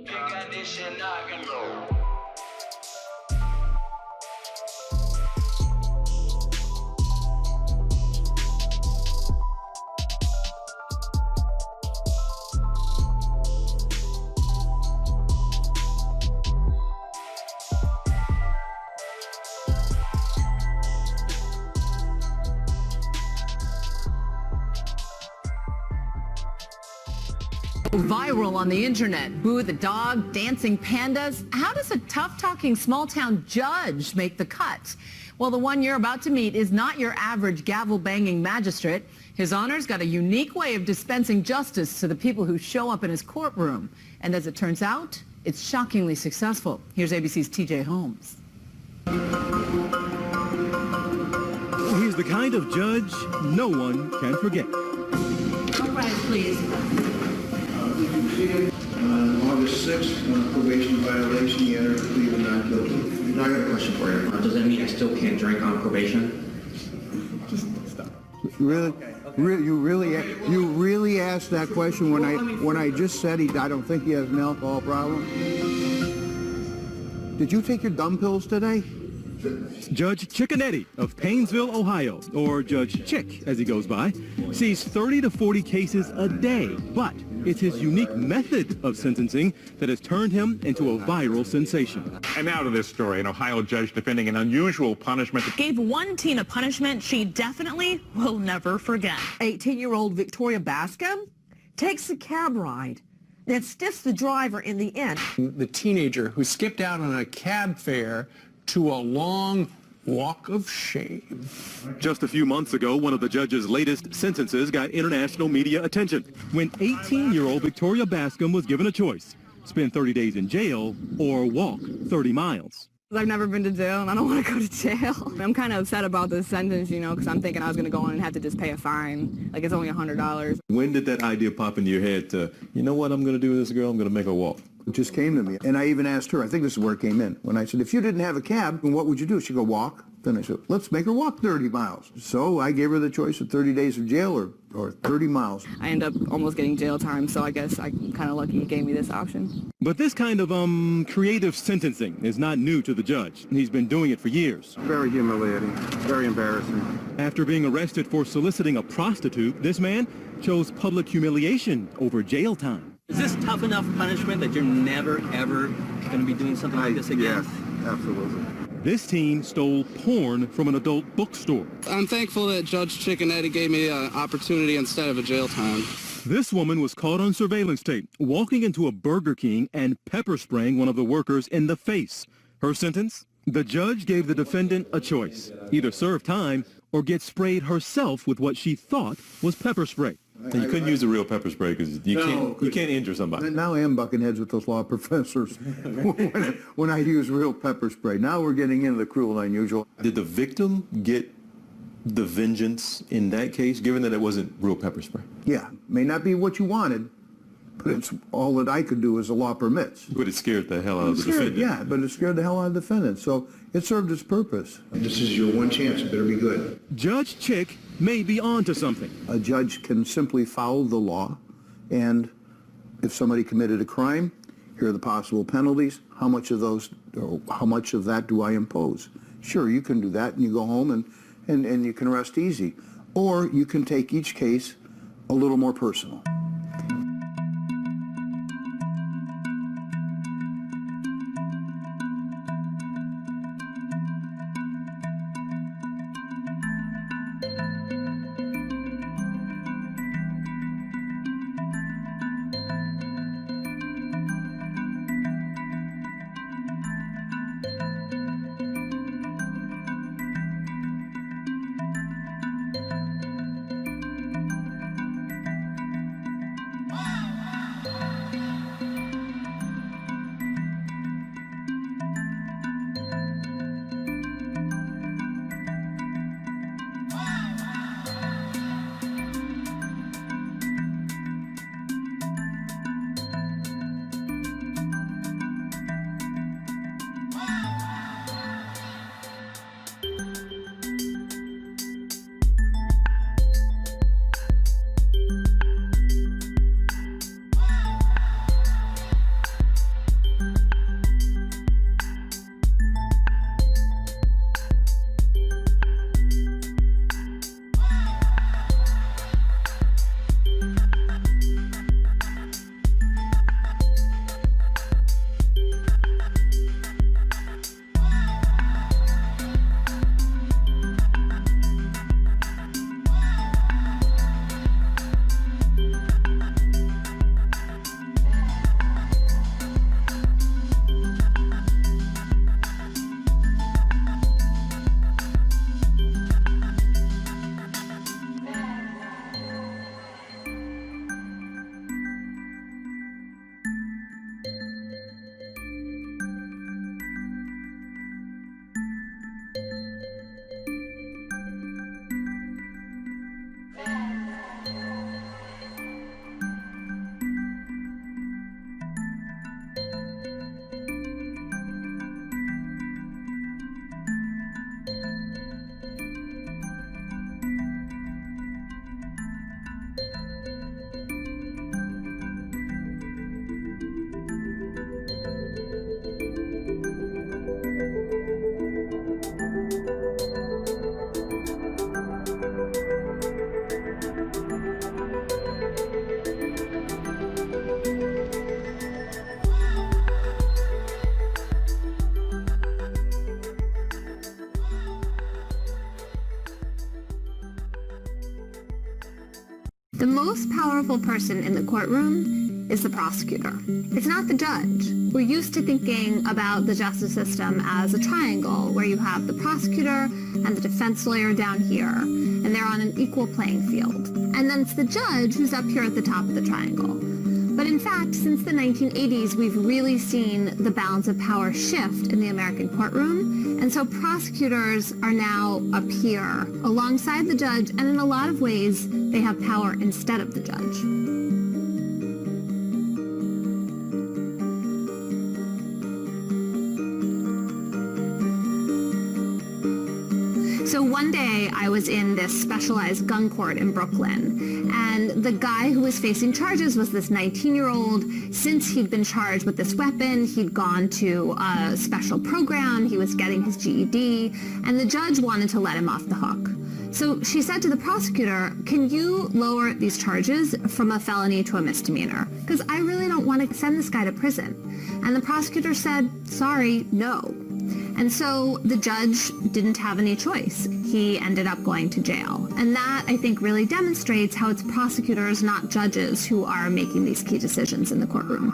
Got this shit knocking low. Viral on the internet. Boo the dog, dancing pandas. How does a tough-talking small-town judge make the cut? Well, the one you're about to meet is not your average gavel-banging magistrate. His Honor's got a unique way of dispensing justice to the people who show up in his courtroom. And as it turns out, it's shockingly successful. Here's ABC's TJ Holmes. He's the kind of judge no one can forget. All right, please. On August 6th, on a probation violation, he entered a plea of not guilty. Now I got a question for you. Does that mean I still can't drink on probation? Just stop. Really? You really asked that question when I just said I don't think he has an alcohol problem? Did you take your dumb pills today? Judge Chickanetti of Paynesville, Ohio, or Judge Chick as he goes by, sees 30 to 40 cases a day, but it's his unique method of sentencing that has turned him into a viral sensation. And now to this story. An Ohio judge defending an unusual punishment. Gave one teen a punishment she definitely will never forget. 18-year-old Victoria Bascom takes a cab ride, then stiffs the driver in the end. The teenager who skipped out on a cab fare to a long walk of shame. Just a few months ago, one of the judge's latest sentences got international media attention when 18-year-old Victoria Bascom was given a choice: spend 30 days in jail or walk 30 miles. I've never been to jail, and I don't want to go to jail. I'm kind of upset about this sentence, you know, because I'm thinking I was going to go on and have to just pay a fine. Like, it's only $100. When did that idea pop into your head to, you know what I'm going to do with this girl? I'm going to make her walk? It just came to me. And I even asked her, I think this is where it came in, when I said, if you didn't have a cab, what would you do? She'd go, walk. Then I said, let's make her walk 30 miles. So I gave her the choice of 30 days of jail or 30 miles. I end up almost getting jail time, so I guess I'm kind of lucky he gave me this option. But this kind of creative sentencing is not new to the judge. He's been doing it for years. Very humiliating, very embarrassing. After being arrested for soliciting a prostitute, this man chose public humiliation over jail time. Is this tough enough punishment that you're never, ever going to be doing something like this again? Yes, absolutely. This teen stole porn from an adult bookstore. I'm thankful that Judge Chickanetti gave me an opportunity instead of a jail time. This woman was caught on surveillance tape walking into a Burger King and pepper spraying one of the workers in the face. Her sentence? The judge gave the defendant a choice: either serve time or get sprayed herself with what she thought was pepper spray. And you couldn't use the real pepper spray because you can't injure somebody. Now I am bucking heads with those law professors when I use real pepper spray. Now we're getting into the cruel and unusual. Did the victim get the vengeance in that case, given that it wasn't real pepper spray? Yeah, may not be what you wanted, but it's all that I could do as the law permits. But it scared the hell out of the defendant. Yeah, but it scared the hell out of the defendant. So it served its purpose. This is your one chance. It better be good. Judge Chick may be on to something. A judge can simply follow the law, and if somebody committed a crime, here are the possible penalties. How much of that do I impose? Sure, you can do that, and you go home and you can rest easy. Or you can take each case a little more personal. The most powerful person in the courtroom is the prosecutor. It's not the judge. We're used to thinking about the justice system as a triangle where you have the prosecutor and the defense lawyer down here, and they're on an equal playing field. And then it's the judge who's up here at the top of the triangle. But in fact, since the 1980s, we've really seen the balance of power shift in the American courtroom. And so prosecutors are now up here alongside the judge, and in a lot of ways, they have power instead of the judge. So one day I was in this specialized gun court in Brooklyn, and the guy who was facing charges was this 19-year-old. Since he'd been charged with this weapon, he'd gone to a special program, he was getting his GED, and the judge wanted to let him off the hook. So she said to the prosecutor, can you lower these charges from a felony to a misdemeanor? Because I really don't want to send this guy to prison. And the prosecutor said, sorry, no. And so the judge didn't have any choice. He ended up going to jail. And that, I think, really demonstrates how it's prosecutors, not judges, who are making these key decisions in the courtroom.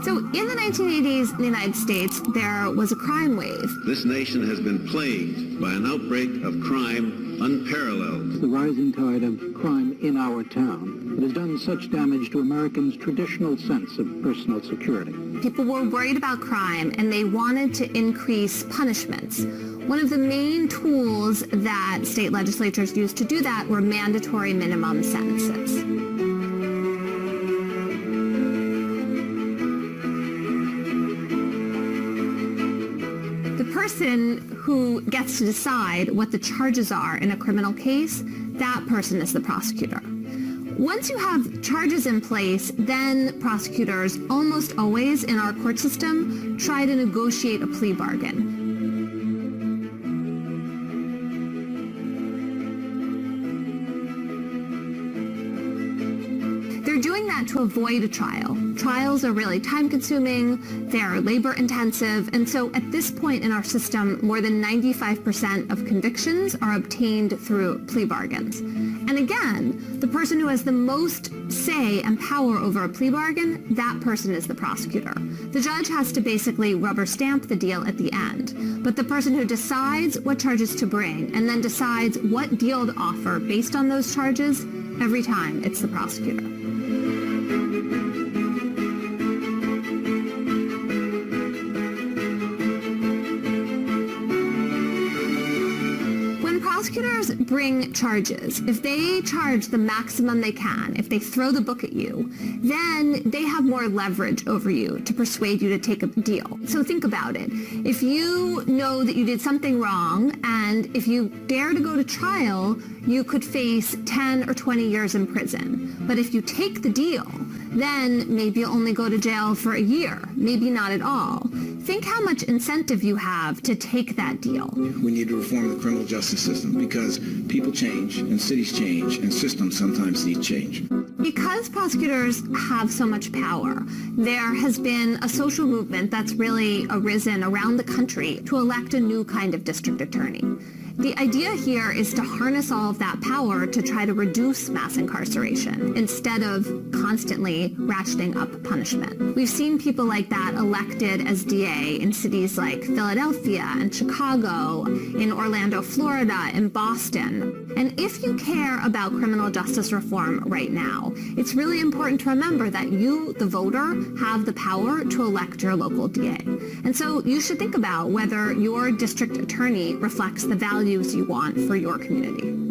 So in the 1980s in the United States, there was a crime wave. This nation has been plagued by an outbreak of crime unparalleled. The rising tide of crime in our town. It has done such damage to Americans' traditional sense of personal security. People were worried about crime, and they wanted to increase punishments. One of the main tools that state legislatures used to do that were mandatory minimum sentences. The person who gets to decide what the charges are in a criminal case, that person is the prosecutor. Once you have charges in place, then prosecutors, almost always in our court system, try to negotiate a plea bargain. They're doing that to avoid a trial. Trials are really time-consuming, they're labor-intensive, and so at this point in our system, more than 95% of convictions are obtained through plea bargains. And again, the person who has the most say and power over a plea bargain, that person is the prosecutor. The judge has to basically rubber stamp the deal at the end. But the person who decides what charges to bring and then decides what deal to offer based on those charges, every time it's the prosecutor. Prosecutors bring charges. If they charge the maximum they can, if they throw the book at you, then they have more leverage over you to persuade you to take a deal. So think about it. If you know that you did something wrong, and if you dare to go to trial, you could face 10 or 20 years in prison. But if you take the deal, then maybe you'll only go to jail for a year, maybe not at all. Think how much incentive you have to take that deal. We need to reform the criminal justice system because people change and cities change and systems sometimes need change. Because prosecutors have so much power, there has been a social movement that's really arisen around the country to elect a new kind of district attorney. The idea here is to harness all of that power to try to reduce mass incarceration instead of constantly ratcheting up punishment. We've seen people like that elected as DA in cities like Philadelphia and Chicago, in Orlando, Florida, in Boston. And if you care about criminal justice reform right now, it's really important to remember that you, the voter, have the power to elect your local DA. And so you should think about whether your district attorney reflects the values you want for your community.